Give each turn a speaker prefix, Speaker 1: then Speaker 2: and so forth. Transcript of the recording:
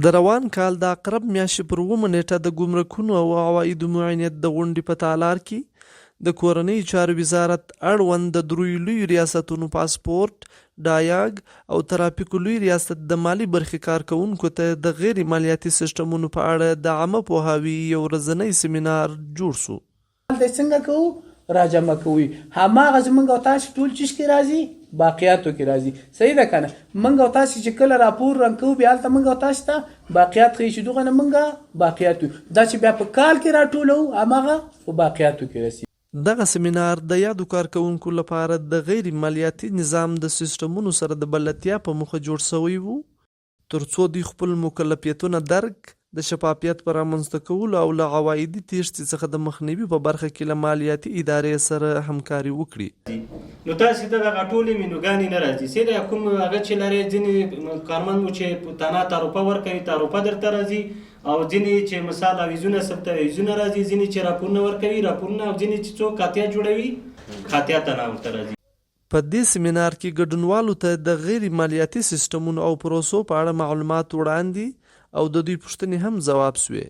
Speaker 1: د روان کال د اقرب میاشتې پر اوومه نیټه د ګمرکونو او عوایدو معاینیت د غونډې په تالار کې د کورنۍ چارو وزارت اړوند د دریو لویو ریاستونو پاسپورت، ډایاګ او ترافیکو لوی ریاست د مالي برخې کارکوونکو ته د غیر مالیاتي سیسټمونو په اړه د عامه پوهاوي یو ورځنی سیمینار جوړ شو.
Speaker 2: د څنګه کوو راجمع کوي هماغه زمونږ او تاسو ټول چیز کې راځي باقیاتو کې راځي صحیح ده کنه موږ او تاسو چې کله راپور رنکو بیا هلته موږ او تاسو ته باقیات ښیي چې دغه نه موږ باقیاتو دا چې بیا په کال کې راټولو هماغه په باقیاتو کې رسي.
Speaker 1: دغه سیمینار د یادو کارکوونکو لپاره د غیر مالیاتي نظام د سیسټمونو سره د بلدتیا په موخه جوړ شوی و ترڅو دوی خپل مکلفیتونه درک د شفافیت پر رامنځته کولو او له عوایدي تیښتې څخه د مخنیوي په برخه کې له مالیاتي ادارې سره همکاري وکړي.
Speaker 3: نو تاسو ته دغه ټولې مینوګانې نه راځي سیده کوم هغه چې لري ځینې کارمند مو چې تانا تعرفه ورکوي تعرفه درته راځي او ځینې چې مثال اویزونه ثبتوي اویزونه راځي ځینې چې راپورونه ورکوي راپورونه او ځینې چې څوک خاطیه جوړوي خاطیه تانا ورته راځي.
Speaker 1: په دې سیمینار کې ګډونوالو ته د غیر مالیاتي سیسټمونو او پروسو په اړه معلومات وړاندې او د دوی پوښتنې هم ځواب شوې.